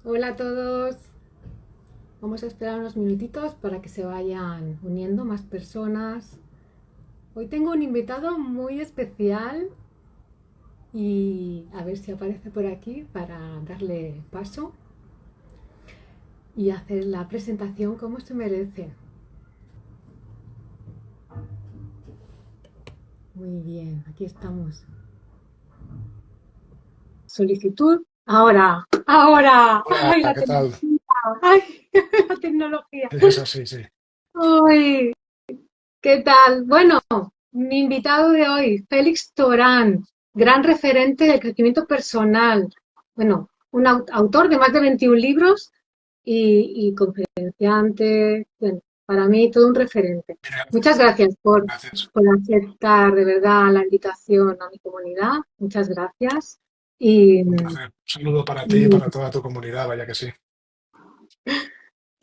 Hola a todos. Vamos a esperar unos minutitos para que se vayan uniendo más personas. Hoy tengo un invitado muy especial y a ver si aparece por aquí para darle paso y hacer la presentación como se merece. Muy bien, aquí estamos. Solicitud. Ahora. Hola, ¡Ay, la ¿qué tal? tecnología! ¡Ay, la tecnología! Es así, sí. ¡Ay! ¿Qué tal? Bueno, mi invitado de hoy, Félix Torán, gran referente del crecimiento personal. Bueno, un autor de más de 21 libros y conferenciante. Bueno, para mí todo un referente. Muchas Gracias. gracias Gracias. por aceptar de verdad la invitación a mi comunidad. Muchas gracias. Y, Un placer. Un saludo para ti y y, para toda tu comunidad, vaya que sí.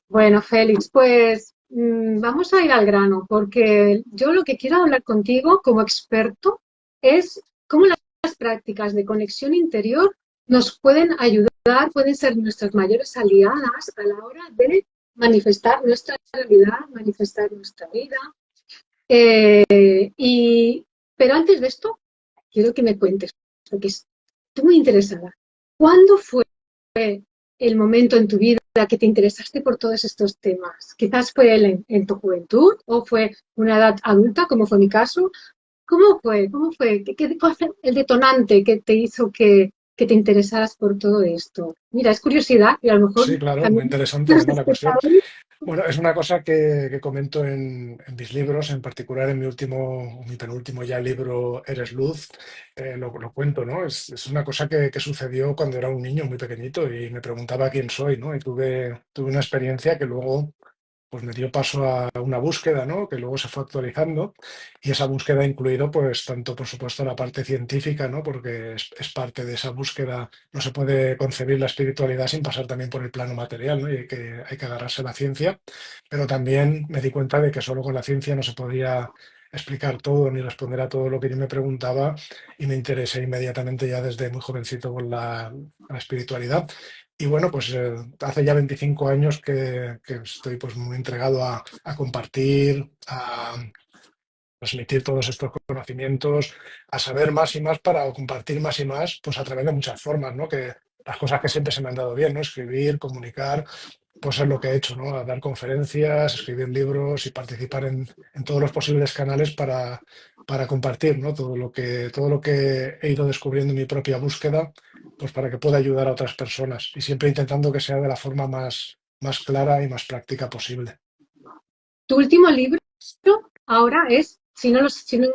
bueno, Félix, pues vamos a ir al grano, porque yo lo que quiero hablar contigo como experto es cómo las prácticas de conexión interior nos pueden ayudar, pueden ser nuestras mayores aliadas a la hora de manifestar nuestra realidad, manifestar nuestra vida. Pero antes de esto, quiero que me cuentes, porque estoy muy interesada. ¿Cuándo fue el momento en tu vida que te interesaste por todos estos temas? Quizás fue en tu juventud o fue una edad adulta, como fue mi caso. ¿Cómo fue? ¿Cómo fue? ¿Cuál fue el detonante que te hizo que te interesaras por todo esto? Mira, es curiosidad y a lo mejor Sí, claro, muy también interesante los además la cuestión. espectadores. Bueno, es una cosa que comento en mis libros, en particular en mi penúltimo ya libro, Eres Luz, lo cuento, ¿no? Es una cosa que sucedió cuando era un niño muy pequeñito y me preguntaba quién soy, ¿no? Y tuve una experiencia que luego pues me dio paso a una búsqueda, ¿no? Que luego se fue actualizando y esa búsqueda ha incluido, pues, tanto, por supuesto, la parte científica, ¿no? Porque es parte de esa búsqueda, no se puede concebir la espiritualidad sin pasar también por el plano material, ¿no? Y hay que agarrarse a la ciencia, pero también me di cuenta de que solo con la ciencia no se podía explicar todo ni responder a todo lo que yo me preguntaba y me interesé inmediatamente ya desde muy jovencito con la espiritualidad. Y bueno, pues hace ya 25 años que estoy pues muy entregado a compartir, a transmitir todos estos conocimientos, a saber más y más para compartir más y más, pues a través de muchas formas, ¿no? Que las cosas que siempre se me han dado bien, ¿no? Escribir, comunicar, pues es lo que he hecho, ¿no? A dar conferencias, escribir libros y participar en todos los posibles canales para compartir, ¿no? Todo lo que he ido descubriendo en mi propia búsqueda, pues para que pueda ayudar a otras personas y siempre intentando que sea de la forma más clara y más práctica posible. Tu último libro ahora es, si no lo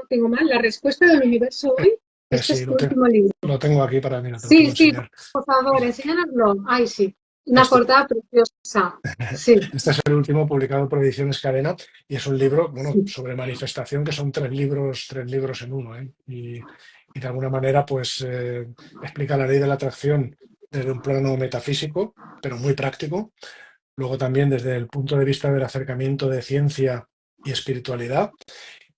tengo mal, La respuesta del universo hoy. Este Sí, es tu último libro. lo tengo aquí para mí, te lo Sí, puedo sí, enseñar. por favor, Mira, enséñanoslo. Ay, sí, una este, portada preciosa. Sí, este es el último publicado por Ediciones Cadena y es un libro, bueno, sí. sobre manifestación, que son tres libros en uno, ¿eh? Y de alguna manera, pues, explica la ley de la atracción desde un plano metafísico, pero muy práctico. Luego también desde el punto de vista del acercamiento de ciencia y espiritualidad.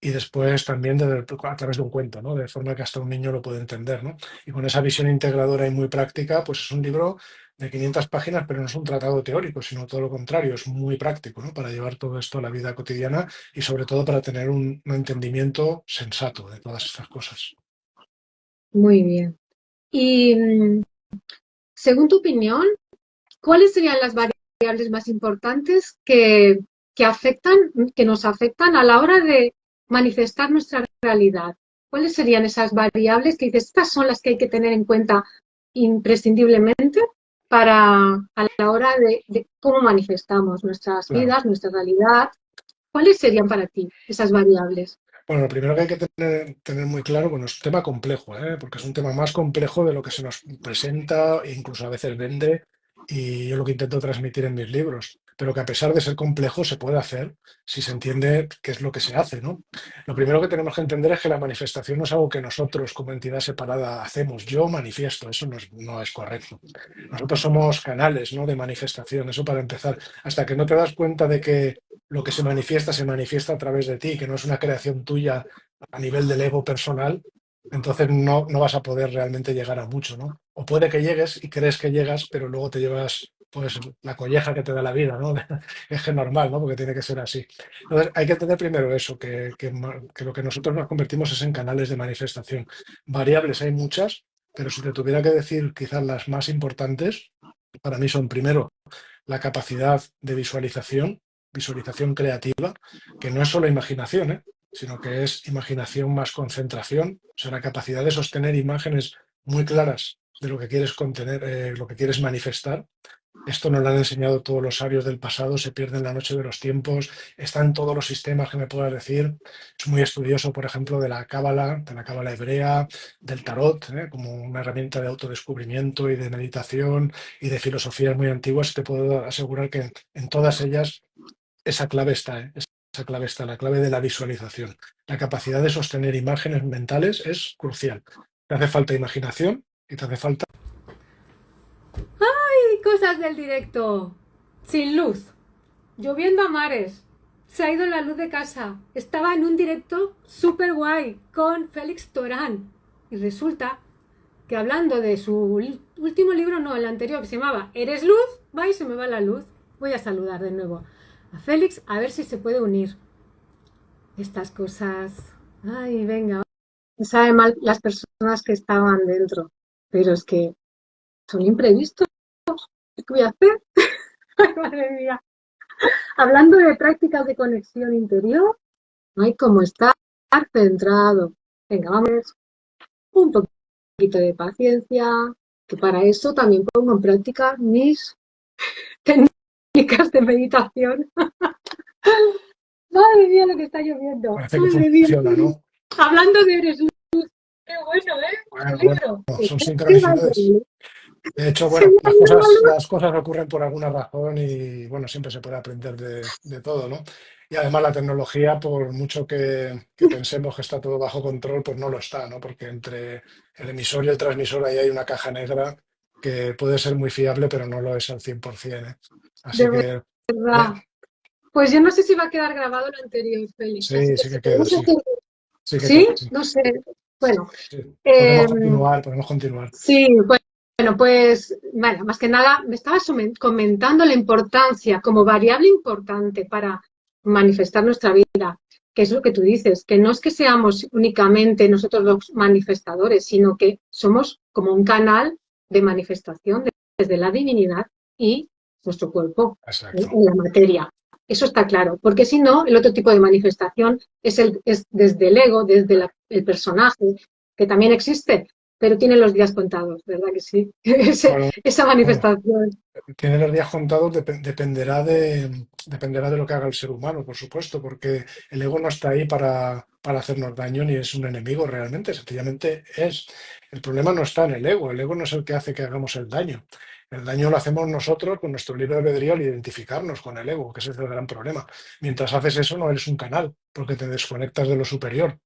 Y después también a través de un cuento, ¿no? De forma que hasta un niño lo puede entender, ¿no? Y con esa visión integradora y muy práctica, pues es un libro de 500 páginas, pero no es un tratado teórico, sino todo lo contrario, es muy práctico, ¿no? Para llevar todo esto a la vida cotidiana y sobre todo para tener un entendimiento sensato de todas estas cosas. Muy bien. Y según tu opinión, ¿cuáles serían las variables más importantes que afectan, que nos afectan a la hora de manifestar nuestra realidad? ¿Cuáles serían esas variables que dices, estas son las que hay que tener en cuenta imprescindiblemente para a la hora de cómo manifestamos nuestras Claro. vidas, nuestra realidad? ¿Cuáles serían para ti esas variables? Bueno, lo primero que hay que tener muy claro, bueno, es un tema complejo, ¿eh? Porque es un tema más complejo de lo que se nos presenta e incluso a veces vende, y yo lo que intento transmitir en mis libros, pero que a pesar de ser complejo se puede hacer si se entiende qué es lo que se hace, ¿no? Lo primero que tenemos que entender es que la manifestación no es algo que nosotros como entidad separada hacemos. Yo manifiesto, eso no es correcto. Nosotros somos canales, ¿no? De manifestación, eso para empezar. Hasta que no te das cuenta de que lo que se manifiesta a través de ti, que no es una creación tuya a nivel del ego personal, entonces no vas a poder realmente llegar a mucho, ¿no? O puede que llegues y crees que llegas, pero luego te llevas pues la colleja que te da la vida, ¿no? Es que es normal, ¿no? Porque tiene que ser así. Entonces, hay que entender primero eso, que lo que nosotros nos convertimos es en canales de manifestación. Variables hay muchas, pero si te tuviera que decir quizás las más importantes, para mí son primero la capacidad de visualización, visualización creativa, que no es solo imaginación, sino que es imaginación más concentración, o sea, la capacidad de sostener imágenes muy claras de lo que quieres contener, lo que quieres manifestar. Esto nos lo han enseñado todos los sabios del pasado, se pierde en la noche de los tiempos, está en todos los sistemas que me puedas decir. Es muy estudioso, por ejemplo, de la cábala hebrea, del tarot, como una herramienta de autodescubrimiento y de meditación y de filosofías muy antiguas. Te puedo asegurar que en todas ellas esa clave está, ¿eh? Esa clave está, la clave de la visualización. La capacidad de sostener imágenes mentales es crucial. Te hace falta imaginación y te hace falta. ¡Ay, cosas del directo! Sin luz, lloviendo a mares. Se ha ido la luz de casa. Estaba en un directo súper guay con Félix Torán. Y resulta que hablando de su último libro, no, el anterior, que se llamaba ¿Eres luz? Va y se me va la luz. Voy a saludar de nuevo a Félix a ver si se puede unir estas cosas. Ay, venga. Me sabe mal las personas que estaban dentro, pero es que son imprevistos. ¿Qué voy a hacer? Ay, madre mía. Hablando de prácticas de conexión interior, ay, cómo estar centrado. Venga, vamos, un poquito de paciencia, que para eso también pongo en práctica mis técnicas de meditación. Madre mía, lo que está lloviendo. Parece que Madre mía. funciona, ¿no? Hablando de Eres Luz, qué bueno, ¿eh? Tu Bueno, bueno, libro. son Qué vaya, sincronicidades. De hecho, se bueno, me ha ido la luz. las cosas ocurren por alguna razón y bueno, siempre se puede aprender de todo, ¿no? Y además la tecnología, por mucho que pensemos que está todo bajo control, pues no lo está, ¿no? Porque entre el emisor y el transmisor ahí hay una caja negra que puede ser muy fiable, pero no lo es al 100%, ¿eh? Así De que eh, verdad. Pues yo no sé si va a quedar grabado lo anterior, Félix. Así sí, que sí si que queda, podemos sí, hacer. sí que queda, ¿Sí? sí. No sé. Bueno, Sí. eh, Podemos continuar. sí, bueno, pues, bueno, más que nada, me estabas comentando la importancia como variable importante para manifestar nuestra vida, que es lo que tú dices, que no es que seamos únicamente nosotros los manifestadores, sino que somos como un canal de manifestación desde la divinidad y nuestro cuerpo, Exacto. en la materia. Eso está claro, porque si no, el otro tipo de manifestación es desde el ego, desde el personaje, que también existe, pero tiene los días contados, ¿verdad que sí? Bueno, Esa bueno. manifestación. Tiene los días contados, dependerá de lo que haga el ser humano, por supuesto, porque el ego no está ahí para hacernos daño ni es un enemigo realmente, sencillamente es. El problema no está en el ego no es el que hace que hagamos el daño. El daño lo hacemos nosotros con nuestro libre albedrío al identificarnos con el ego, que ese es el gran problema. Mientras haces eso no eres un canal, porque te desconectas de lo superior.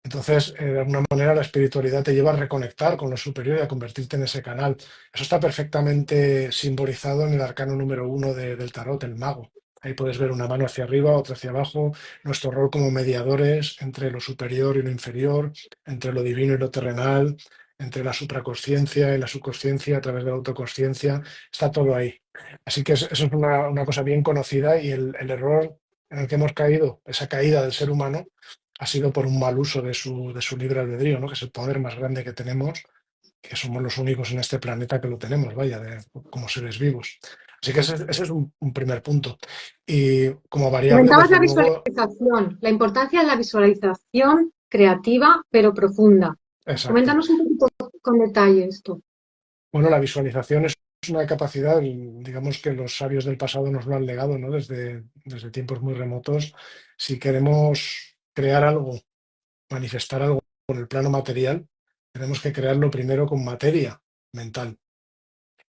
Entonces, de alguna manera, la espiritualidad te lleva a reconectar con lo superior y a convertirte en ese canal. Eso está perfectamente simbolizado en el arcano número 1 del tarot, el mago. Ahí puedes ver una mano hacia arriba, otra hacia abajo, nuestro rol como mediadores entre lo superior y lo inferior, entre lo divino y lo terrenal, entre la supraconsciencia y la subconsciencia a través de la autoconsciencia. Está todo ahí. Así que eso es una cosa bien conocida y el error en el que hemos caído, esa caída del ser humano, ha sido por un mal uso de su libre albedrío, ¿no? Que es el poder más grande que tenemos, que somos los únicos en este planeta que lo tenemos, vaya, como seres vivos. Así que ese es un primer punto. Y como variable, Comentabas desde la luego, visualización, la importancia de la visualización creativa pero profunda. exacto. Coméntanos un poquito con detalle esto. Bueno, la visualización es una capacidad, digamos que los sabios del pasado nos lo han legado, ¿no? Desde tiempos muy remotos. Si queremos crear algo, manifestar algo en el plano material, tenemos que crearlo primero con materia mental.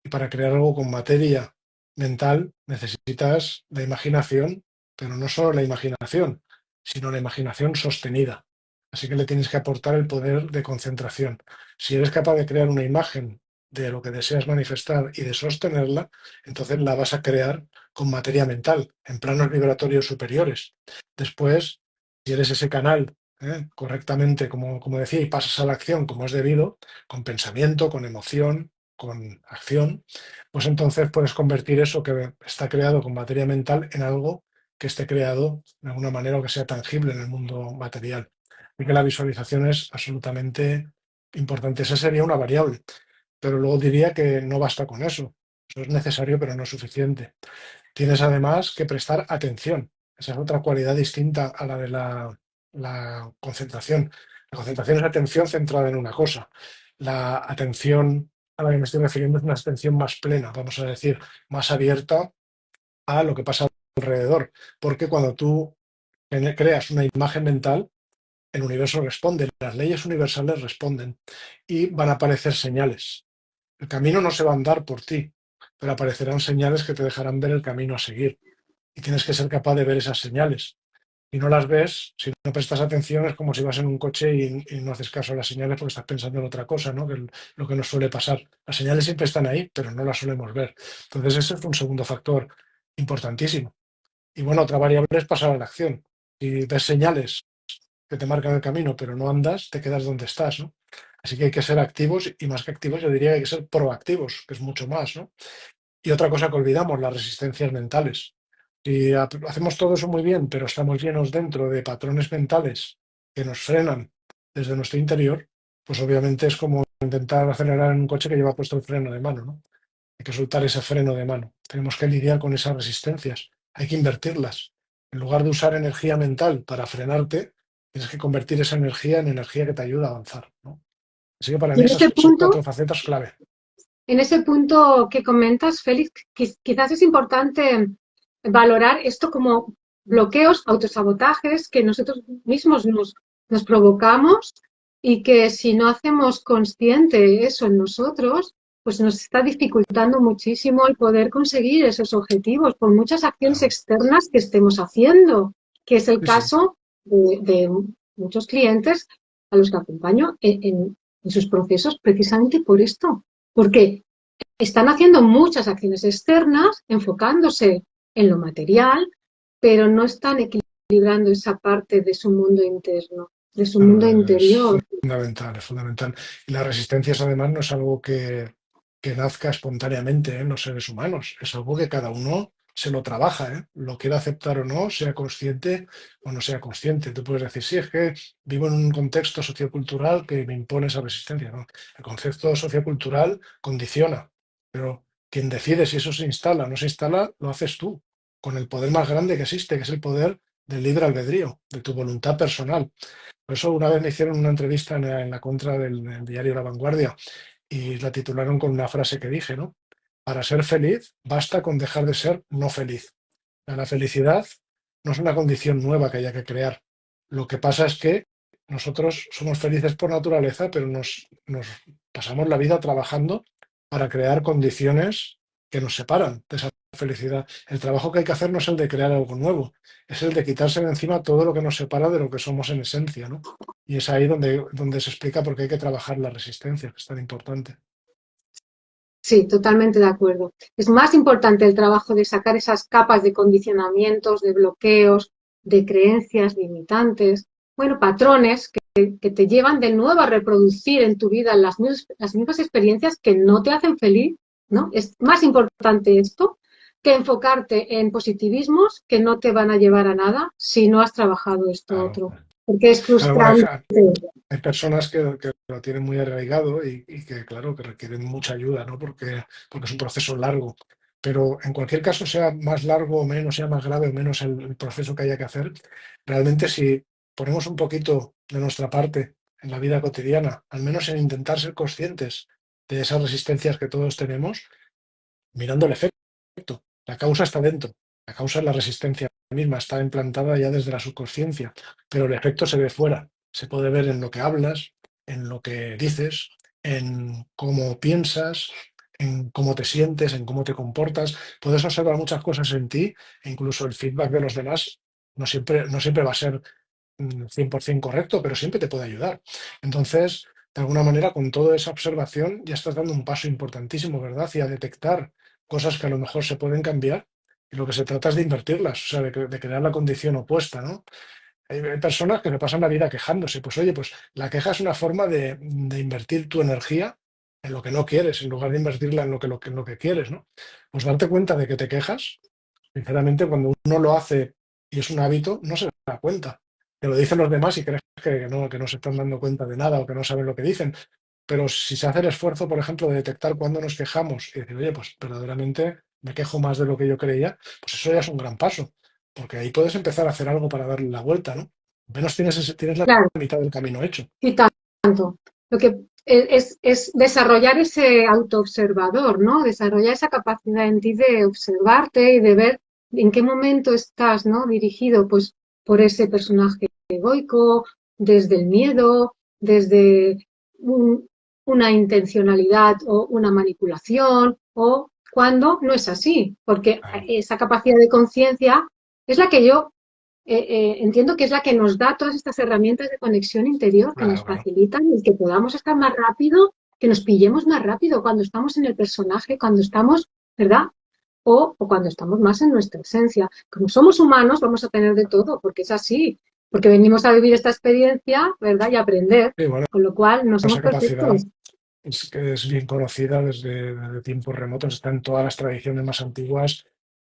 Y para crear algo con materia mental necesitas la imaginación, pero no solo la imaginación, sino la imaginación sostenida. Así que le tienes que aportar el poder de concentración. Si eres capaz de crear una imagen de lo que deseas manifestar y de sostenerla, entonces la vas a crear con materia mental, en planos vibratorios superiores. Después, si eres ese canal, correctamente, como decía, y pasas a la acción como es debido, con pensamiento, con emoción, con acción, pues entonces puedes convertir eso que está creado con materia mental en algo que esté creado de alguna manera o que sea tangible en el mundo material. Así que la visualización es absolutamente importante. Esa sería una variable, pero luego diría que no basta con eso. Eso es necesario, pero no es suficiente. Tienes además que prestar atención. Esa es otra cualidad distinta a la de la concentración. La concentración es atención centrada en una cosa. La atención a la que me estoy refiriendo es una atención más plena, vamos a decir, más abierta a lo que pasa alrededor. Porque cuando tú creas una imagen mental, el universo responde, las leyes universales responden y van a aparecer señales. El camino no se va a andar por ti, pero aparecerán señales que te dejarán ver el camino a seguir. Y tienes que ser capaz de ver esas señales. Si no las ves, si no prestas atención, es como si vas en un coche y no haces caso a las señales porque estás pensando en otra cosa, ¿no? Que es lo que nos suele pasar. Las señales siempre están ahí, pero no las solemos ver. Entonces, ese es un segundo factor importantísimo. Y bueno, otra variable es pasar a la acción. Si ves señales que te marcan el camino, pero no andas, te quedas donde estás, ¿no? Así que hay que ser activos y más que activos, yo diría que hay que ser proactivos, que es mucho más, ¿no? Y otra cosa que olvidamos, las resistencias mentales. Si hacemos todo eso muy bien, pero estamos llenos dentro de patrones mentales que nos frenan desde nuestro interior, pues obviamente es como intentar acelerar en un coche que lleva puesto el freno de mano, ¿no? Hay que soltar ese freno de mano. Tenemos que lidiar con esas resistencias. Hay que invertirlas. En lugar de usar energía mental para frenarte, tienes que convertir esa energía en energía que te ayuda a avanzar, ¿no? Así que para Y mí esas son cuatro facetas clave. en ese punto que comentas, Félix, quizás es importante valorar esto como bloqueos, autosabotajes que nosotros mismos nos provocamos y que si no hacemos consciente eso en nosotros, pues nos está dificultando muchísimo el poder conseguir esos objetivos por muchas acciones Claro. externas que estemos haciendo, que es el Sí, sí. caso de muchos clientes a los que acompaño en sus procesos precisamente por esto. Porque están haciendo muchas acciones externas, enfocándose en lo material, pero no están equilibrando esa parte de su mundo interno, de su mundo Es interior. fundamental, es fundamental. Y las resistencias, además, no es algo que nazca espontáneamente en los seres humanos, es algo que cada uno se lo trabaja, ¿eh? Lo quiera aceptar o no, sea consciente o no sea consciente. Tú puedes decir, sí, es que vivo en un contexto sociocultural que me impone esa resistencia, ¿no? El concepto sociocultural condiciona, pero quien decide si eso se instala o no se instala, lo haces tú, con el poder más grande que existe, que es el poder del libre albedrío, de tu voluntad personal. Por eso una vez me hicieron una entrevista en la contra del diario La Vanguardia y la titularon con una frase que dije, ¿no? Para ser feliz basta con dejar de ser no feliz. La felicidad no es una condición nueva que haya que crear. Lo que pasa es que nosotros somos felices por naturaleza, pero nos pasamos la vida trabajando para crear condiciones que nos separan de esa felicidad. El trabajo que hay que hacer no es el de crear algo nuevo, es el de quitarse de encima todo lo que nos separa de lo que somos en esencia, ¿no? Y es ahí donde se explica por qué hay que trabajar la resistencia, que es tan importante. Sí, totalmente de acuerdo. Es más importante el trabajo de sacar esas capas de condicionamientos, de bloqueos, de creencias limitantes, bueno, patrones que te llevan de nuevo a reproducir en tu vida las mismas experiencias que no te hacen feliz, ¿no? Es más importante esto que enfocarte en positivismos que no te van a llevar a nada si no has trabajado esto Claro. otro, porque es Claro, bueno, frustrante. hay personas que lo tienen muy arraigado y que, claro, que requieren mucha ayuda, ¿no? Porque es un proceso largo. Pero en cualquier caso, sea más largo o menos, sea más grave o menos el proceso que haya que hacer, realmente si ponemos un poquito de nuestra parte en la vida cotidiana, al menos en intentar ser conscientes de esas resistencias que todos tenemos, mirando el efecto. La causa está dentro. La causa es la resistencia misma, está implantada ya desde la subconsciencia, pero el efecto se ve fuera. Se puede ver en lo que hablas, en lo que dices, en cómo piensas, en cómo te sientes, en cómo te comportas. Puedes observar muchas cosas en ti e incluso el feedback de los demás no siempre va a ser 100% correcto, pero siempre te puede ayudar. Entonces, de alguna manera, con toda esa observación ya estás dando un paso importantísimo, ¿verdad? Hacia detectar cosas que a lo mejor se pueden cambiar y lo que se trata es de invertirlas, o sea, de crear la condición opuesta, ¿no? Hay personas que se pasan la vida quejándose, pues oye, pues la queja es una forma de invertir tu energía en lo que no quieres, en lugar de invertirla en lo que quieres, ¿no? Pues darte cuenta de que te quejas, sinceramente, cuando uno lo hace y es un hábito, no se da cuenta. Te lo dicen los demás y crees que no se están dando cuenta de nada o que no saben lo que dicen. Pero si se hace el esfuerzo, por ejemplo, de detectar cuándo nos quejamos y decir, oye, pues verdaderamente me quejo más de lo que yo creía, pues eso ya es un gran paso, porque ahí puedes empezar a hacer algo para darle la vuelta, ¿no? Al menos tienes la Claro, mitad del camino hecho. y tanto. Lo que es desarrollar ese autoobservador, ¿no? Desarrollar esa capacidad en ti de observarte y de ver en qué momento estás, ¿no? Dirigido, pues, por ese personaje egoico, desde el miedo, desde un- una intencionalidad o una manipulación, o cuando no es así, porque Claro, esa capacidad de conciencia es la que yo entiendo que es la que nos da todas estas herramientas de conexión interior que nos claro, claro. facilitan el que podamos estar más rápido, que nos pillemos más rápido cuando estamos en el personaje, cuando estamos, ¿verdad? O cuando estamos más en nuestra esencia. Como somos humanos, vamos a tener de todo, porque es así, porque venimos a vivir esta experiencia, ¿verdad? Y a aprender, Y bueno, con lo cual no somos esa capacidad perfectos. es que es bien conocida desde tiempos remotos, está en todas las tradiciones más antiguas.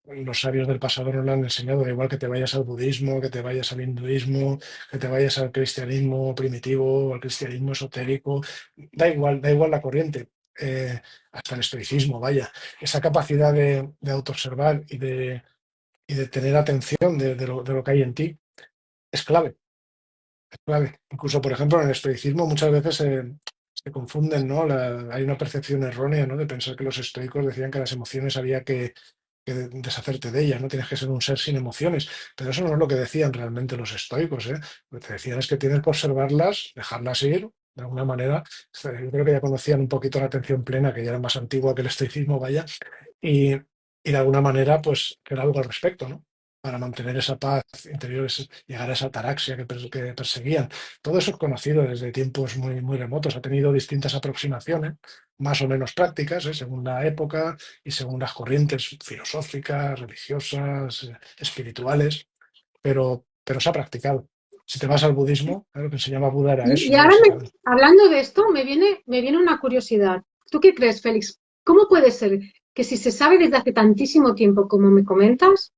Los sabios del pasado nos lo han enseñado, da igual que te vayas al budismo, que te vayas al hinduismo, que te vayas al cristianismo primitivo, al cristianismo esotérico, da igual la corriente, hasta el estoicismo, vaya. Esa capacidad de autoobservar y de tener atención de lo que hay en ti es clave, es clave. Incluso, por ejemplo, en el estoicismo muchas veces se confunden, ¿no? Hay una percepción errónea, ¿no? De pensar que los estoicos decían que las emociones había que deshacerte de ellas, no tienes que ser un ser sin emociones, pero eso no es lo que decían realmente los estoicos, ¿eh? Lo que decían es que tienes que observarlas, dejarlas ir, de alguna manera. O sea, yo creo que ya conocían un poquito la atención plena, que ya era más antigua que el estoicismo, vaya, y de alguna manera, pues, hacer algo al respecto, ¿no? Para mantener esa paz interior, llegar a esa ataraxia que perseguían. Todo eso es conocido desde tiempos muy, muy remotos. Ha tenido distintas aproximaciones, más o menos prácticas, según la época y según las corrientes filosóficas, religiosas, espirituales, pero se ha practicado. Si te vas al budismo, lo que enseñaba Buda era Y eso, ahora, básicamente. hablando de esto, me viene una curiosidad. ¿Tú qué crees, Félix? ¿Cómo puede ser que si se sabe desde hace tantísimo tiempo, como me comentas,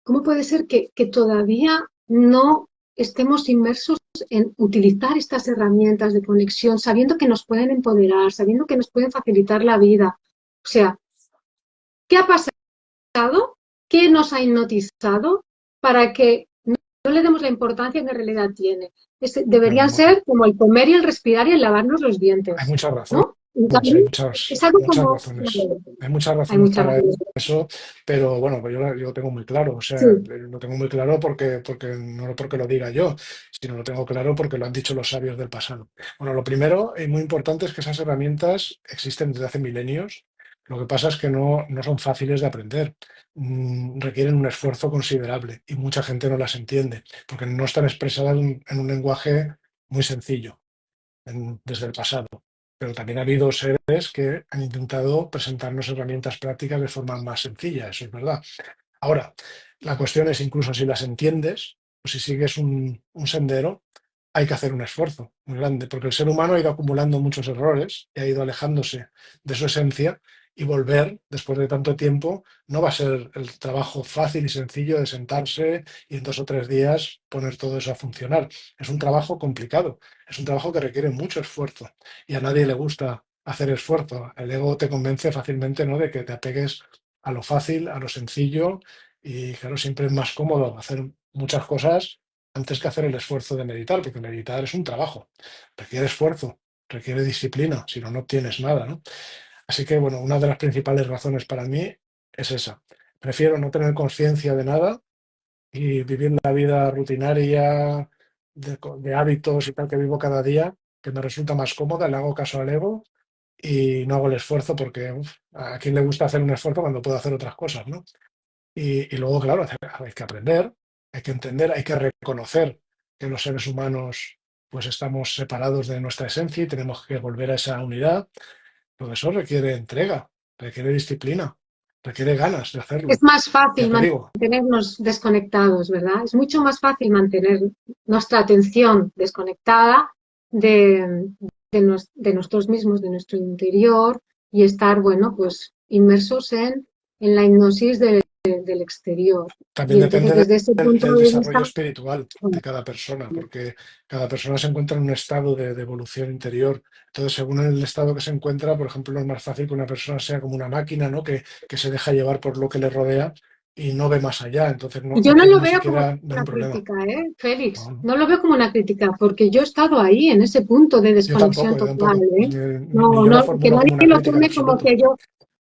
cómo puede ser que todavía no estemos inmersos en utilizar estas herramientas de conexión, sabiendo que nos pueden empoderar, sabiendo que nos pueden facilitar la vida? O sea, ¿qué ha pasado? ¿Qué nos ha hipnotizado para que no le demos la importancia que en realidad tiene? Deberían Bueno, ser como el comer y el respirar y el lavarnos los hay dientes, muchas razones, ¿no? En cambio, es algo muchas como... razones. Hay muchas Hay razones muchas para razones. eso, pero bueno, pues yo lo tengo muy claro. O Sí, sea, lo tengo muy claro porque no porque lo diga yo, sino lo tengo claro porque lo han dicho los sabios del pasado. Bueno, lo primero y muy importante es que esas herramientas existen desde hace milenios. Lo que pasa es que no son fáciles de aprender. Requieren un esfuerzo considerable y mucha gente no las entiende porque no están expresadas en un lenguaje muy sencillo desde el pasado. Pero también ha habido seres que han intentado presentarnos herramientas prácticas de forma más sencilla, eso es verdad. Ahora, la cuestión es incluso si las entiendes o si sigues un sendero, hay que hacer un esfuerzo muy grande, porque el ser humano ha ido acumulando muchos errores y ha ido alejándose de su esencia y volver después de tanto tiempo no va a ser el trabajo fácil y sencillo de sentarse y en 2 o 3 días poner todo eso a funcionar. Es un trabajo complicado, es un trabajo que requiere mucho esfuerzo y a nadie le gusta hacer esfuerzo. El ego te convence fácilmente, ¿no? De que te apegues a lo fácil, a lo sencillo y claro, siempre es más cómodo hacer muchas cosas antes que hacer el esfuerzo de meditar, porque meditar es un trabajo, requiere esfuerzo, requiere disciplina, si no, no obtienes nada, ¿no? Así que, bueno, una de las principales razones para mí es esa. Prefiero no tener conciencia de nada y vivir la vida rutinaria de hábitos y tal que vivo cada día, que me resulta más cómoda, le hago caso al ego y no hago el esfuerzo porque a quién le gusta hacer un esfuerzo cuando puedo hacer otras cosas, ¿no? Y luego, claro, hay que aprender, hay que entender, hay que reconocer que los seres humanos pues estamos separados de nuestra esencia y tenemos que volver a esa unidad. Todo eso requiere entrega, requiere disciplina, requiere ganas de es hacerlo. más Ya fácil te digo, mantenernos desconectados, ¿verdad? Es mucho más fácil mantener nuestra atención desconectada de, de nosotros mismos, de nuestro interior, y estar, bueno, pues inmersos en la hipnosis del exterior. También Y entonces, depende desde ese punto del de vista, desarrollo espiritual de cada persona, porque cada persona se encuentra en un estado de evolución interior. Entonces, según el estado que se encuentra, por ejemplo, es más fácil que una persona sea como una máquina, ¿no? Que se deja llevar por lo que le rodea y no ve más allá. Entonces, y no yo no quiere lo ni veo como siquiera ver una un problema. crítica, ¿eh, Félix? No, No lo veo como una crítica, porque yo he estado ahí, en ese punto de yo desconexión tampoco, yo total, tampoco. ¿eh? Ni No, yo la no, que formulo nadie como una lo crítica en tome como absoluto. que yo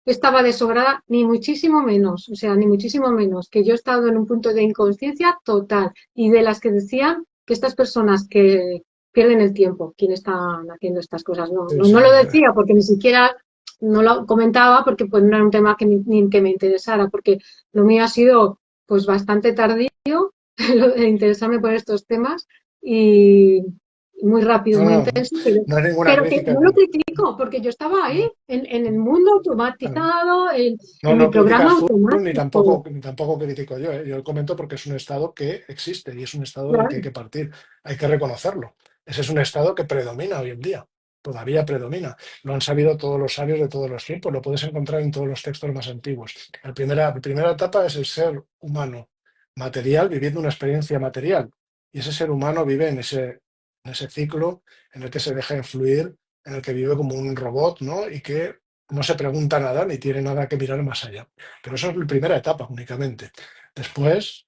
estaba desobrada, ni muchísimo menos, o sea, ni muchísimo menos, que yo he estado en un punto de inconsciencia total y de las que decían que estas personas que pierden el tiempo, ¿quién están haciendo estas cosas? No, Sí, no, sí, no lo decía porque ni siquiera no lo comentaba porque pues no era un tema que ni que me interesara, porque lo mío ha sido pues bastante tardío de interesarme por estos temas y muy rápido, no, muy no, intenso, no es ninguna pero que crítica. no lo critico porque yo estaba ahí, No, en el mundo claro. automatizado, No, en mi no programa criticas tú automático. ni tampoco critico yo, ¿eh? Yo lo comento porque es un estado que existe y es un estado del que hay Claro, que partir, hay que reconocerlo. Ese es un estado que predomina hoy en día, todavía predomina. Lo han sabido todos los sabios de todos los tiempos, lo puedes encontrar en todos los textos más antiguos. La primera etapa es el ser humano material viviendo una experiencia material y ese ser humano vive en ese ciclo en el que se deja influir, en el que vive como un robot, ¿no? Y que no se pregunta nada ni tiene nada que mirar más allá. Pero eso es la primera etapa únicamente. Después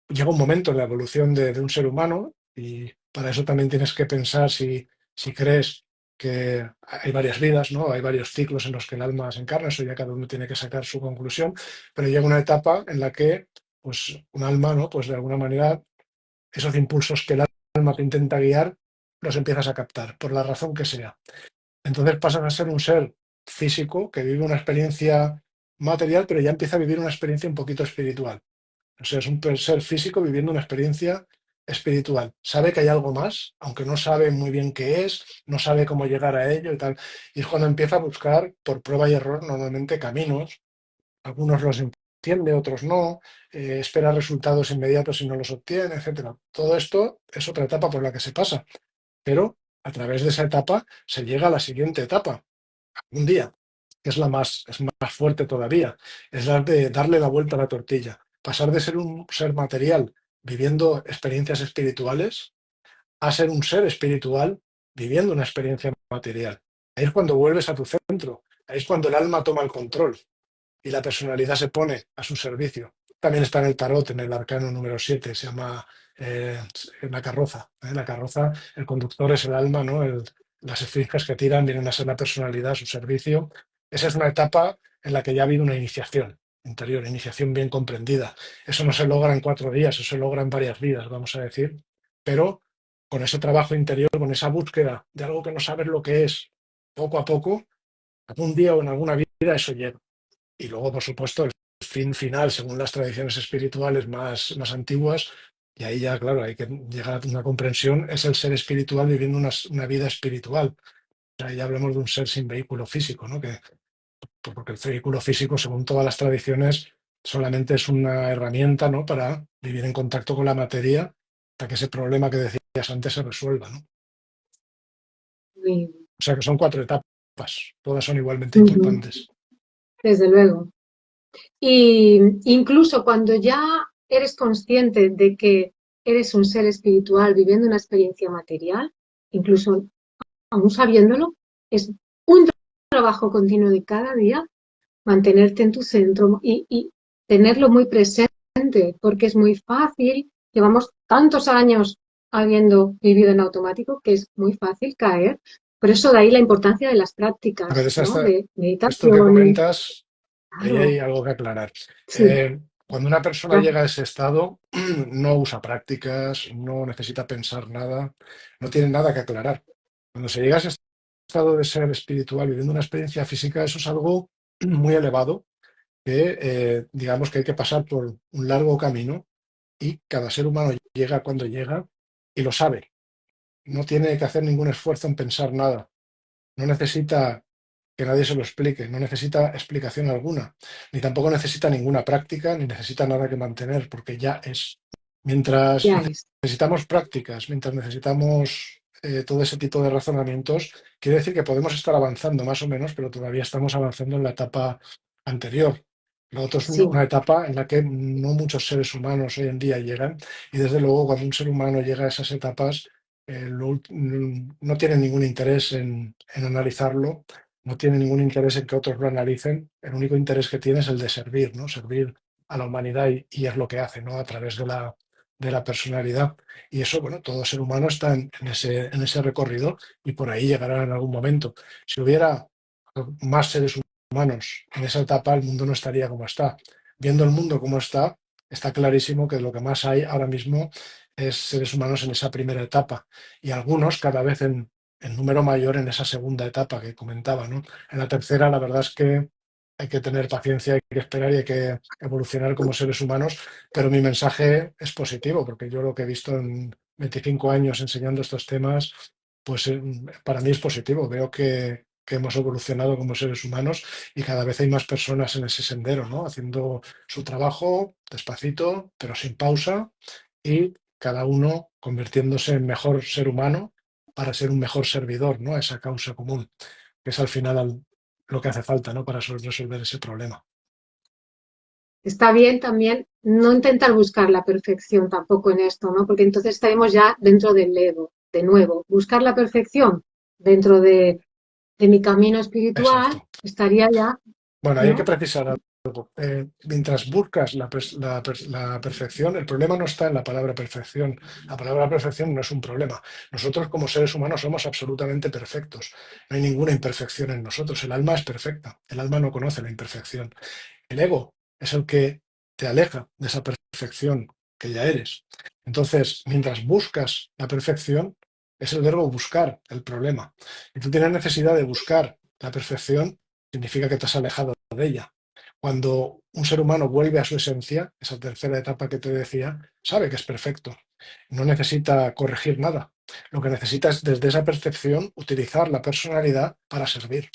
llega un momento en la evolución de un ser humano y para eso también tienes que pensar si crees que hay varias vidas, ¿no? Hay varios ciclos en los que el alma se encarna, eso ya cada uno tiene que sacar su conclusión, pero llega una etapa en la que pues un alma, ¿no? Pues de alguna manera esos impulsos que el alma te intenta guiar los empiezas a captar, por la razón que sea. Entonces pasas a ser un ser físico que vive una experiencia material, pero ya empieza a vivir una experiencia un poquito espiritual. O sea, es un ser físico viviendo una experiencia espiritual. Sabe que hay algo más, aunque no sabe muy bien qué es, no sabe cómo llegar a ello y tal. Y es cuando empieza a buscar por prueba y error normalmente caminos. Algunos los entiende, otros no. Espera resultados inmediatos y no los obtiene, etcétera. Todo esto es otra etapa por la que se pasa, pero a través de esa etapa se llega a la siguiente etapa un día, que es más fuerte todavía, es la de darle la vuelta a la tortilla, pasar de ser un ser material viviendo experiencias espirituales a ser un ser espiritual viviendo una experiencia material. Ahí es cuando vuelves a tu centro, ahí es cuando el alma toma el control y la personalidad se pone a su servicio. También está en el tarot, en el arcano número 7 se llama eh, la carroza. La carroza, el conductor es el alma, ¿no? Las esfinges que tiran vienen a ser la personalidad a su servicio. Esa es una etapa en la que ya ha habido una iniciación interior, iniciación bien comprendida. Eso no se logra en 4 días, eso se logra en varias vidas, vamos a decir, pero con ese trabajo interior, con esa búsqueda de algo que no sabes lo que es, poco a poco, algún día o en alguna vida eso llega. Y luego, por supuesto, el fin final, según las tradiciones espirituales más antiguas, y ahí ya, claro, hay que llegar a una comprensión, es el ser espiritual viviendo una vida espiritual. O sea, ya hablamos de un ser sin vehículo físico, ¿no? Porque el vehículo físico, según todas las tradiciones, solamente es una herramienta, ¿no? Para vivir en contacto con la materia, para que ese problema que decías antes se resuelva, ¿no? muy- O sea que son 4 etapas, todas son igualmente ujú, importantes. desde luego. Y incluso cuando ya eres consciente de que eres un ser espiritual viviendo una experiencia material, incluso aún sabiéndolo, es un trabajo continuo de cada día mantenerte en tu centro y tenerlo muy presente, porque es muy fácil, llevamos tantos años habiendo vivido en automático que es muy fácil caer. Por eso de ahí la importancia de las A ver, prácticas, ¿no? De esto que meditación. comentas, ahí Claro, hay algo que aclarar. sí, Cuando una persona ya, llega a ese estado, no usa prácticas, no necesita pensar nada, no tiene nada que aclarar. Cuando se llega a ese estado de ser espiritual viviendo una experiencia física, eso es algo muy elevado que digamos que hay que pasar por un largo camino y cada ser humano llega cuando llega y lo sabe. No tiene que hacer ningún esfuerzo en pensar nada. No necesita que nadie se lo explique, no necesita explicación alguna, ni tampoco necesita ninguna práctica, ni necesita nada que mantener, porque ya es. Mientras ya es. necesitamos prácticas, mientras necesitamos todo ese tipo de razonamientos, quiere decir que podemos estar avanzando más o menos, pero todavía estamos avanzando en la etapa anterior. Lo otro es Sí, una etapa en la que no muchos seres humanos hoy en día llegan y desde luego cuando un ser humano llega a esas etapas no tiene ningún interés en analizarlo, no tiene ningún interés en que otros lo analicen, el único interés que tiene es el de servir, ¿no? Servir a la humanidad y es lo que hace, ¿no? A través de la personalidad. Y eso, bueno, todo ser humano está en ese recorrido y por ahí llegará en algún momento. Si hubiera más seres humanos en esa etapa, el mundo no estaría como está. Viendo el mundo como está, está clarísimo que lo que más hay ahora mismo es seres humanos en esa primera etapa y algunos cada vez en número mayor en esa segunda etapa que comentaba, ¿no? En la tercera, la verdad es que hay que tener paciencia, hay que esperar y hay que evolucionar como seres humanos, pero mi mensaje es positivo, porque yo lo que he visto en 25 años enseñando estos temas, pues para mí es positivo. Veo que hemos evolucionado como seres humanos y cada vez hay más personas en ese sendero, ¿no? Haciendo su trabajo despacito, pero sin pausa y cada uno convirtiéndose en mejor ser humano para ser un mejor servidor, ¿no? A esa causa común, que es al final lo que hace falta, ¿no? Para resolver ese problema. está bien también no intentar buscar la perfección tampoco en esto, ¿no? Porque entonces estaremos ya dentro del ego, de nuevo. Buscar la perfección dentro de mi camino espiritual Exacto. estaría ya, Bueno, ahí hay que ¿no? precisar algo. Mientras buscas la perfección, el problema no está en la palabra perfección. La palabra perfección no es un problema. Nosotros como seres humanos somos absolutamente perfectos. No hay ninguna imperfección en nosotros. El alma es perfecta. El alma no conoce la imperfección. El ego es el que te aleja de esa perfección que ya eres. Entonces, mientras buscas la perfección, es el verbo buscar el problema. Y tú tienes necesidad de buscar la perfección, significa que te has alejado de ella. Cuando un ser humano vuelve a su esencia, esa tercera etapa que te decía, sabe que es perfecto. No necesita corregir nada. Lo que necesita es, desde esa percepción, utilizar la personalidad para servir.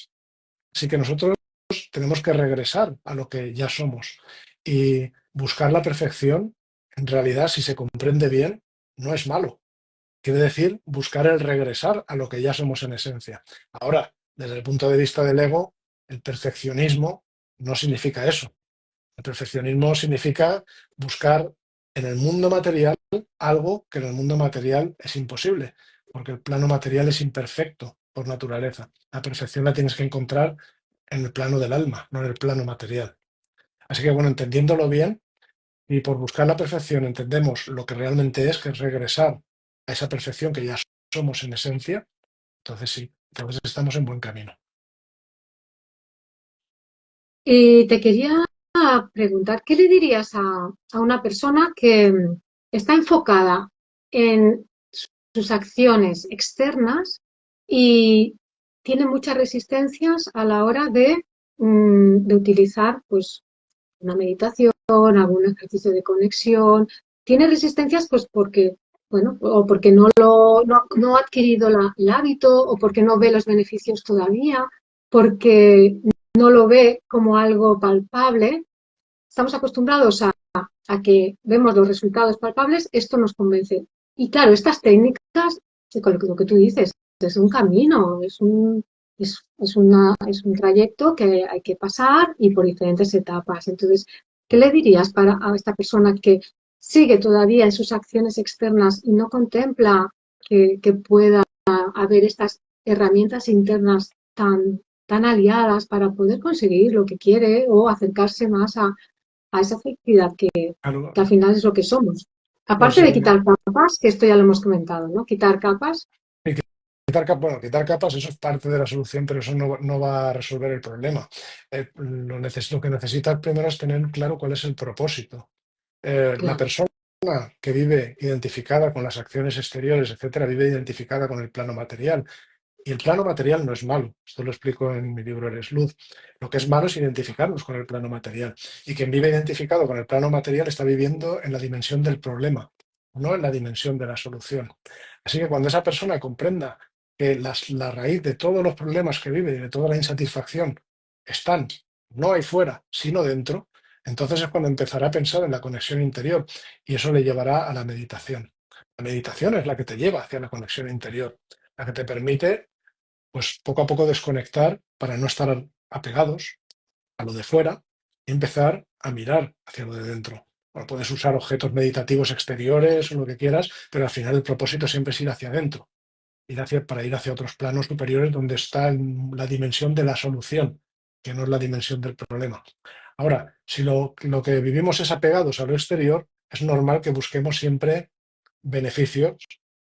Así que nosotros tenemos que regresar a lo que ya somos y buscar la perfección, en realidad, si se comprende bien, no es malo. Quiere decir buscar el regresar a lo que ya somos en esencia. Ahora, desde el punto de vista del ego, el perfeccionismo no significa eso. El perfeccionismo significa buscar en el mundo material algo que en el mundo material es imposible, porque el plano material es imperfecto por naturaleza. La perfección la tienes que encontrar en el plano del alma, no en el plano material. Así que bueno, entendiéndolo bien y por buscar la perfección entendemos lo que realmente es, que es regresar a esa perfección que ya somos en esencia, entonces sí, entonces estamos en buen camino. Y te quería preguntar, ¿qué le dirías a una persona que está enfocada en sus acciones externas y tiene muchas resistencias a la hora de utilizar pues, una meditación, algún ejercicio de conexión? Tiene resistencias pues porque, bueno, o porque no ha adquirido el hábito o porque no ve los beneficios todavía, porque no lo ve como algo palpable. Estamos acostumbrados a que vemos los resultados palpables, esto nos convence. Y claro, estas técnicas, con lo que tú dices, es un camino, es un trayecto que hay que pasar y por diferentes etapas. Entonces, ¿qué le dirías a esta persona que sigue todavía en sus acciones externas y no contempla que pueda haber estas herramientas internas tan aliadas para poder conseguir lo que quiere o acercarse más a esa felicidad Claro, que al final es lo que somos? pues Aparte de quitar capas, que esto ya lo hemos comentado, ¿no? Quitar capas, bueno, quitar capas, eso es parte de la solución, pero eso no va a resolver el problema. Lo que necesitas primero es tener claro cuál es el propósito. La claro. persona que vive identificada con las acciones exteriores, etcétera, vive identificada con el plano material. Y el plano material no es malo. Esto lo explico en mi libro Eres Luz. Lo que es malo es identificarnos con el plano material. Y quien vive identificado con el plano material está viviendo en la dimensión del problema, no en la dimensión de la solución. Así que cuando esa persona comprenda que la raíz de todos los problemas que vive y de toda la insatisfacción están no ahí fuera, sino dentro, entonces es cuando empezará a pensar en la conexión interior y eso le llevará a la meditación. La meditación es la que te lleva hacia la conexión interior, la que te permite, pues poco a poco desconectar para no estar apegados a lo de fuera y empezar a mirar hacia lo de dentro. Bueno, puedes usar objetos meditativos exteriores o lo que quieras, pero al final el propósito siempre es ir hacia adentro, para ir hacia otros planos superiores donde está la dimensión de la solución, que no es la dimensión del problema. Ahora, si lo que vivimos es apegados a lo exterior, es normal que busquemos siempre beneficios,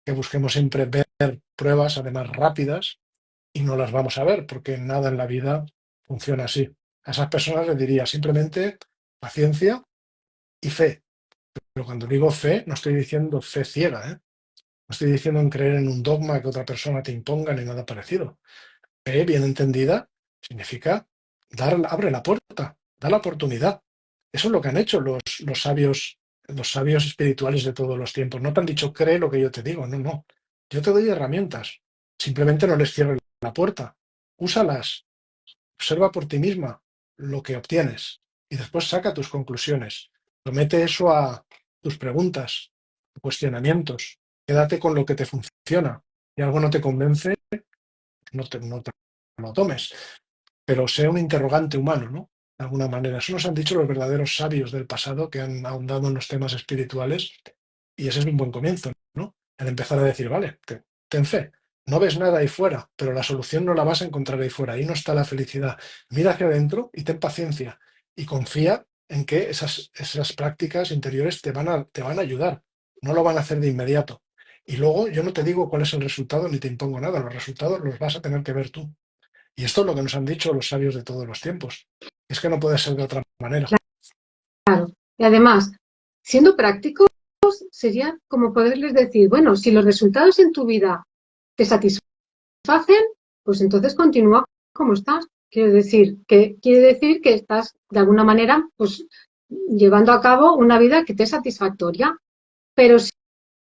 que busquemos siempre ver pruebas, además rápidas, y no las vamos a ver, porque nada en la vida funciona así. A esas personas les diría simplemente paciencia y fe. Pero cuando digo fe, no estoy diciendo fe ciega, ¿eh? No estoy diciendo en creer en un dogma que otra persona te imponga ni nada parecido. Fe, bien entendida, significa abre la puerta, da la oportunidad. Eso es lo que han hecho los sabios espirituales de todos los tiempos. No te han dicho cree lo que yo te digo, no, no. Yo te doy herramientas. Simplemente no les cierres la puerta. Úsalas. Observa por ti misma lo que obtienes y después saca tus conclusiones. Somete eso a tus preguntas, cuestionamientos. Quédate con lo que te funciona. Si algo no te convence, no te lo tomes, pero sea un interrogante humano, ¿no? De alguna manera. Eso nos han dicho los verdaderos sabios del pasado que han ahondado en los temas espirituales y ese es un buen comienzo, ¿no? El empezar a decir, vale, ten fe, no ves nada ahí fuera, pero la solución no la vas a encontrar ahí fuera, ahí no está la felicidad. Mira hacia adentro y ten paciencia y confía en que esas prácticas interiores te van a ayudar, no lo van a hacer de inmediato. Y luego yo no te digo cuál es el resultado ni te impongo nada, los resultados los vas a tener que ver tú. Y esto es lo que nos han dicho los sabios de todos los tiempos. Es que no puede ser de otra manera. Claro. Y además, siendo prácticos, sería como poderles decir, bueno, si los resultados en tu vida te satisfacen, pues entonces continúa como estás. Quiere decir que estás de alguna manera pues llevando a cabo una vida que te es satisfactoria. Pero si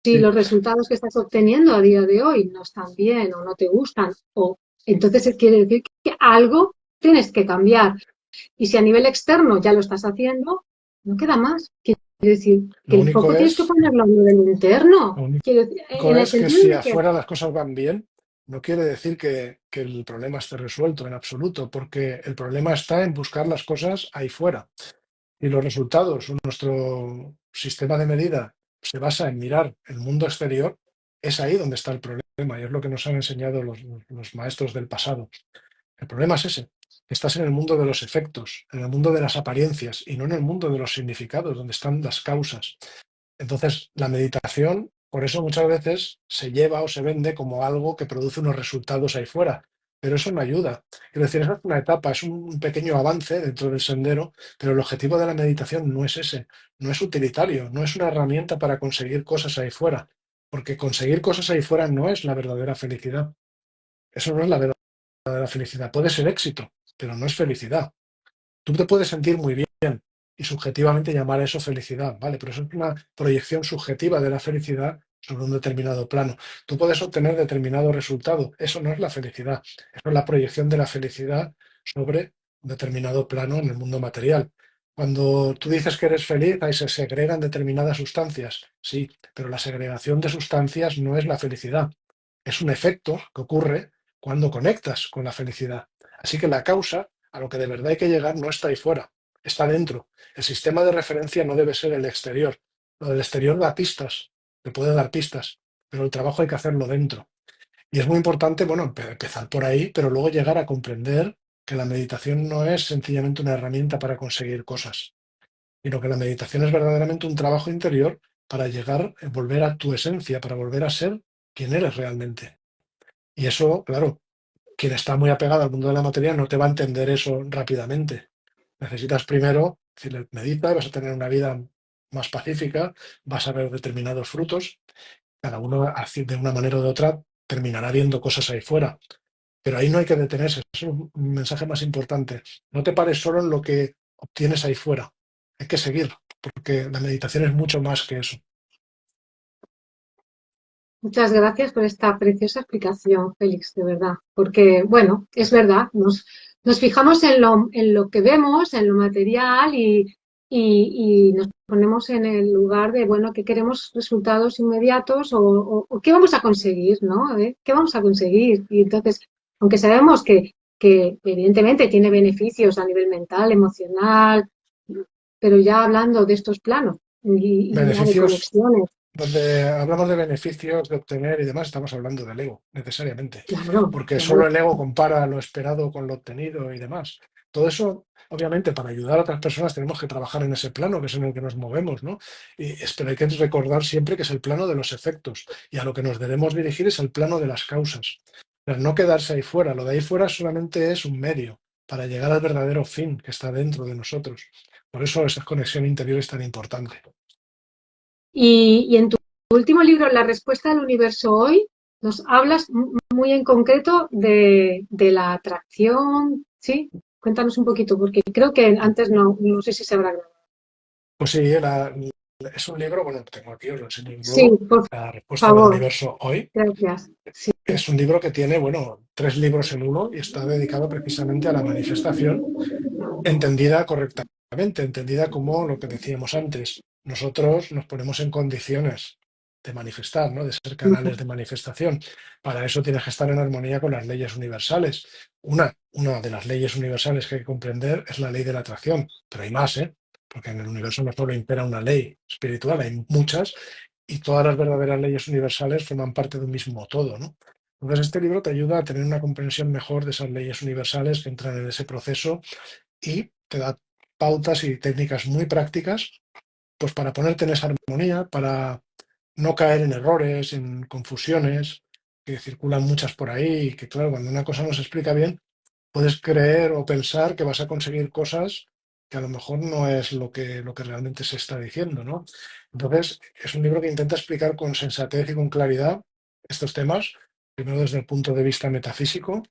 Sí. los resultados que estás obteniendo a día de hoy no están bien o no te gustan, o entonces quiere decir que algo tienes que cambiar. Y si a nivel externo ya lo estás haciendo, no queda más. Quiere decir que Lo el único foco tienes que es, ponerlo a nivel interno. lo único Quiero decir, en el es que sentido si de que, afuera las cosas van bien, no quiere decir que el problema esté resuelto en absoluto, porque el problema está en buscar las cosas ahí fuera. Y los resultados, nuestro sistema de medida se basa en mirar el mundo exterior, es ahí donde está el problema y es lo que nos han enseñado los maestros del pasado. El problema es ese, que estás en el mundo de los efectos, en el mundo de las apariencias y no en el mundo de los significados, donde están las causas. Entonces, la meditación, por eso muchas veces se lleva o se vende como algo que produce unos resultados ahí fuera, pero eso no ayuda. Es decir, esa es una etapa, es un pequeño avance dentro del sendero, pero el objetivo de la meditación no es ese, no es utilitario, no es una herramienta para conseguir cosas ahí fuera, porque conseguir cosas ahí fuera no es la verdadera felicidad. Eso no es la verdadera felicidad. Puede ser éxito, pero no es felicidad. Tú te puedes sentir muy bien y subjetivamente llamar a eso felicidad, ¿vale? Pero eso es una proyección subjetiva de la felicidad sobre un determinado plano. Tú puedes obtener determinado resultado, eso no es la felicidad, eso es la proyección de la felicidad sobre un determinado plano en el mundo material. Cuando tú dices que eres feliz, ahí se segregan determinadas sustancias, sí, pero la segregación de sustancias no es la felicidad, es un efecto que ocurre cuando conectas con la felicidad. Así que la causa a lo que de verdad hay que llegar no está ahí fuera, está dentro. El sistema de referencia no debe ser el exterior. Lo del exterior da pistas, te puede dar pistas, pero el trabajo hay que hacerlo dentro. Y es muy importante, bueno, empezar por ahí, pero luego llegar a comprender que la meditación no es sencillamente una herramienta para conseguir cosas, sino que la meditación es verdaderamente un trabajo interior para llegar, volver a tu esencia, para volver a ser quien eres realmente. Y eso, claro, quien está muy apegado al mundo de la materia no te va a entender eso rápidamente. Necesitas primero, si medita, vas a tener una vida más pacífica, vas a ver determinados frutos, cada uno de una manera o de otra terminará viendo cosas ahí fuera. Pero ahí no hay que detenerse, es un mensaje más importante. No te pares solo en lo que obtienes ahí fuera, hay que seguir, porque la meditación es mucho más que eso. muchas gracias por esta preciosa explicación, Félix, de verdad. Porque, bueno, es verdad, nos fijamos en lo que vemos, en lo material y nos ponemos en el lugar de, bueno, que queremos resultados inmediatos o qué vamos a conseguir, ¿no? A ver, ¿qué vamos a conseguir? Y entonces, aunque sabemos que evidentemente tiene beneficios a nivel mental, emocional, pero ya hablando de estos planos y ya de Beneficios, conexiones, donde hablamos de beneficios, de obtener y demás, estamos hablando del ego, necesariamente. claro, Porque claro. solo el ego compara lo esperado con lo obtenido y demás. Todo eso, obviamente, para ayudar a otras personas tenemos que trabajar en ese plano, que es en el que nos movemos, ¿no? Pero hay que recordar siempre que es el plano de los efectos y a lo que nos debemos dirigir es el plano de las causas. Pero no quedarse ahí fuera. Lo de ahí fuera solamente es un medio para llegar al verdadero fin que está dentro de nosotros. Por eso esa conexión interior es tan importante. Y en tu último libro, La respuesta del universo hoy, nos hablas muy en concreto de la atracción, ¿sí? Cuéntanos un poquito, porque creo que antes no sé si se habrá grabado. Pues sí, es un libro, bueno, tengo aquí, os lo enseño Sí, luego, por La respuesta del favor, universo hoy. gracias. Sí. Es un libro que tiene, bueno, tres libros en uno y está dedicado precisamente a la manifestación entendida correctamente, entendida como lo que decíamos antes. Nosotros nos ponemos en condiciones de manifestar, ¿no? De ser canales de manifestación. Para eso tienes que estar en armonía con las leyes universales. Una de las leyes universales que hay que comprender es la ley de la atracción, pero hay más, ¿eh? Porque en el universo no solo impera una ley espiritual, hay muchas y todas las verdaderas leyes universales forman parte de un mismo todo, ¿no? Entonces, este libro te ayuda a tener una comprensión mejor de esas leyes universales que entran en ese proceso y te da pautas y técnicas muy prácticas, pues para ponerte en esa armonía, para no caer en errores, en confusiones, que circulan muchas por ahí y que, claro, cuando una cosa no se explica bien, puedes creer o pensar que vas a conseguir cosas que a lo mejor no es lo que realmente se está diciendo, ¿no? Entonces, es un libro que intenta explicar con sensatez y con claridad estos temas, primero desde el punto de vista metafísico,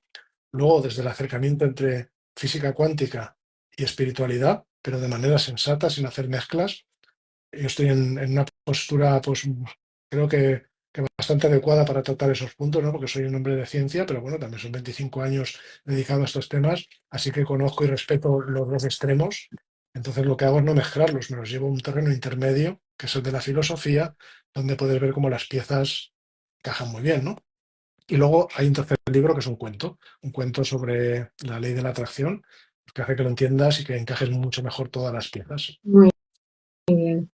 luego desde el acercamiento entre física cuántica y espiritualidad, pero de manera sensata, sin hacer mezclas. Yo estoy en una postura, pues creo que bastante adecuada para tratar esos puntos, ¿no? Porque soy un hombre de ciencia, pero bueno, también son 25 años dedicado a estos temas, así que conozco y respeto los dos extremos. Entonces lo que hago es no mezclarlos, me los llevo a un terreno intermedio, que es el de la filosofía, donde puedes ver cómo las piezas encajan muy bien, ¿no? Y luego hay un tercer libro que es un cuento sobre la ley de la atracción, que hace que lo entiendas y que encajes mucho mejor todas las piezas. Muy bien.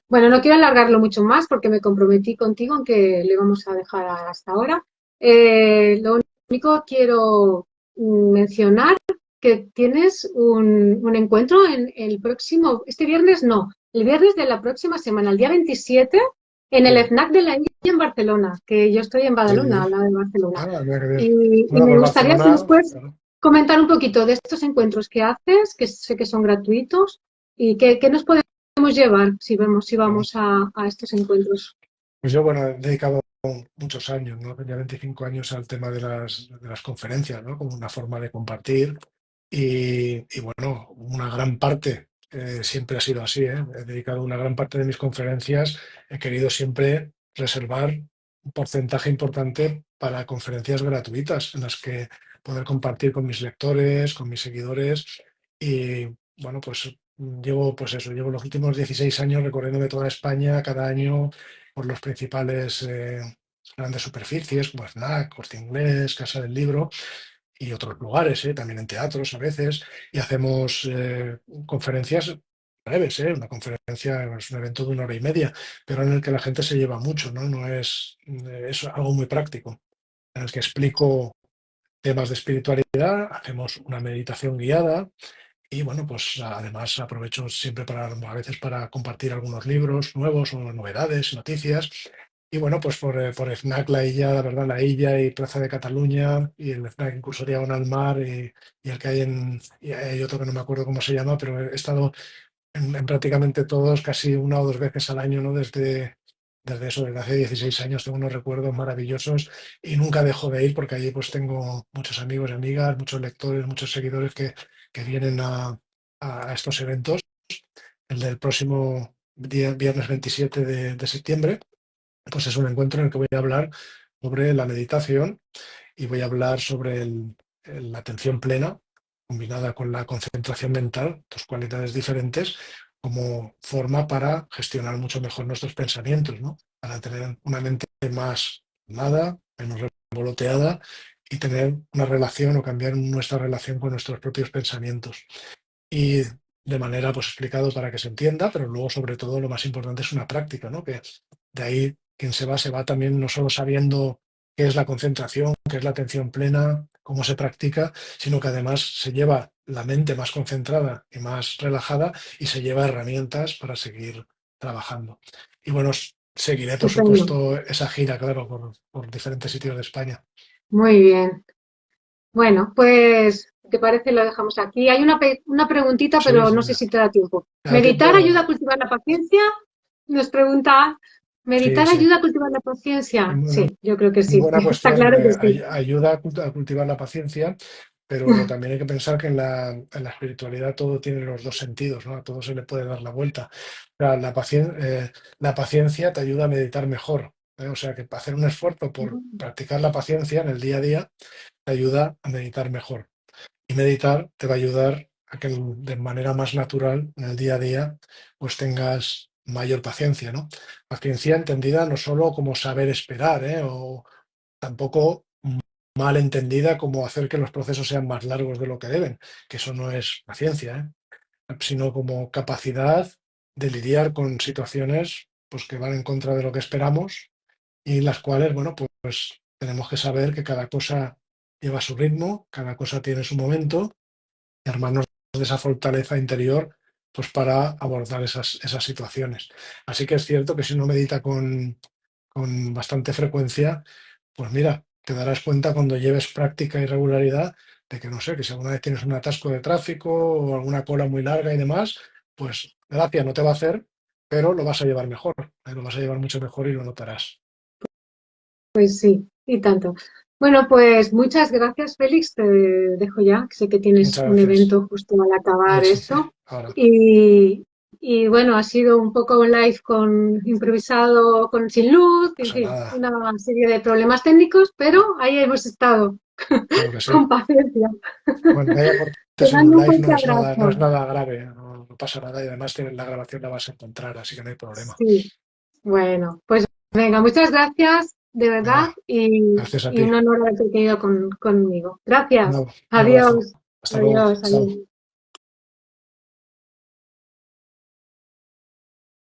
Bueno, no quiero alargarlo mucho más porque me comprometí contigo en que le vamos a dejar hasta ahora. Lo único quiero mencionar que tienes un encuentro en el próximo, este viernes no, el viernes de la próxima semana, el día 27, en el Sí, FNAC de la India en Barcelona, que yo estoy en Badalona, sí. al lado de Barcelona. Ah, mira qué bien. Y Bueno, me pues gustaría si nos Barcelona, puedes claro. comentar un poquito de estos encuentros que haces, que sé que son gratuitos, y qué nos podemos llevar si Claro. vamos a estos encuentros. Pues yo, bueno, he dedicado muchos años, ¿no? Ya 25 años al tema de las conferencias, ¿no? Como una forma de compartir. Y bueno, una gran parte, siempre ha sido así, ¿eh? He dedicado una gran parte de mis conferencias, he querido siempre reservar un porcentaje importante para conferencias gratuitas en las que poder compartir con mis lectores, con mis seguidores. Y bueno, pues llevo los últimos 16 años recorriéndome toda España cada año por los principales grandes superficies como FNAC, Corte Inglés, Casa del Libro y otros lugares, también en teatros a veces, y hacemos conferencias breves, una conferencia es un evento de una hora y media, pero en el que la gente se lleva mucho, ¿no? No es algo muy práctico, en el que explico temas de espiritualidad, hacemos una meditación guiada y bueno, pues además aprovecho siempre a veces para compartir algunos libros nuevos o novedades, noticias. Y bueno, pues por FNAC La Illa, la verdad, La Illa y Plaza de Cataluña y el FNAC incluso Diagonal Mar y el que y hay otro que no me acuerdo cómo se llama, pero he estado en prácticamente todos, casi una o dos veces al año, ¿no? Desde hace 16 años tengo unos recuerdos maravillosos y nunca dejo de ir porque allí pues tengo muchos amigos y amigas, muchos lectores, muchos seguidores que vienen a estos eventos. El del próximo viernes 27 de septiembre, pues es un encuentro en el que voy a hablar sobre la meditación y voy a hablar sobre la atención plena combinada con la concentración mental, dos cualidades diferentes, como forma para gestionar mucho mejor nuestros pensamientos, ¿no? Para tener una mente más calmada, menos revoloteada y tener una relación o cambiar nuestra relación con nuestros propios pensamientos. Y de manera pues explicado para que se entienda, pero luego sobre todo lo más importante es una práctica, ¿no? Que de ahí quien se va también no solo sabiendo qué es la concentración, qué es la atención plena, cómo se practica, sino que además se lleva la mente más concentrada y más relajada y se lleva herramientas para seguir trabajando. Y bueno, seguiré por Estupendo. supuesto esa gira, claro, por diferentes sitios de España. Muy bien. Bueno, pues, ¿te parece? Lo dejamos aquí. Hay una preguntita, Sí, pero sí, no sé si te da tiempo. me da ¿Meditar tiempo. ayuda a cultivar la paciencia? Nos pregunta, Sí, ¿meditar sí. ayuda a cultivar la paciencia? Bueno, Sí, yo creo que muy sí. buena Está cuestión. claro que sí. Ayuda a cultivar la paciencia, pero también hay que pensar que en la espiritualidad todo tiene los dos sentidos, ¿no? A todo se le puede dar la vuelta. O sea, la paciencia te ayuda a meditar mejor, ¿eh? O sea, que hacer un esfuerzo por practicar la paciencia en el día a día te ayuda a meditar mejor. Y meditar te va a ayudar a que de manera más natural en el día a día pues tengas mayor paciencia, ¿no? Paciencia entendida no solo como saber esperar, ¿eh? O tampoco mal entendida como hacer que los procesos sean más largos de lo que deben, que eso no es paciencia, sino como capacidad de lidiar con situaciones pues, que van en contra de lo que esperamos y las cuales, bueno, pues tenemos que saber que cada cosa lleva su ritmo, cada cosa tiene su momento y armarnos de esa fortaleza interior pues para abordar esas situaciones. Así que es cierto que si uno medita con bastante frecuencia, pues mira, te darás cuenta cuando lleves práctica y regularidad de que no sé, que si alguna vez tienes un atasco de tráfico o alguna cola muy larga y demás, pues gracia no te va a hacer, pero lo vas a llevar mejor, lo vas a llevar mucho mejor y lo notarás. Pues sí, y tanto. Bueno, pues muchas gracias, Félix. Te dejo ya, que sé que tienes Muchas un gracias. evento justo al acabar Sí, esto. ahora, Y, y bueno, ha sido un poco un live con improvisado, con sin luz, en pasa fin, nada. una serie de problemas técnicos, pero ahí hemos estado, Claro que sí. con paciencia. Bueno, que haya Te cortes en un mando un live fuerte no es abrazo. nada grave, no pasa nada y además la grabación la vas a encontrar, así que no hay problema. Sí, bueno, pues venga, muchas gracias, de verdad, Venga, gracias a y ti. un honor haberte tenido conmigo. Gracias. Un abrazo. Adiós. Hasta luego. Adiós. Chao. Adiós.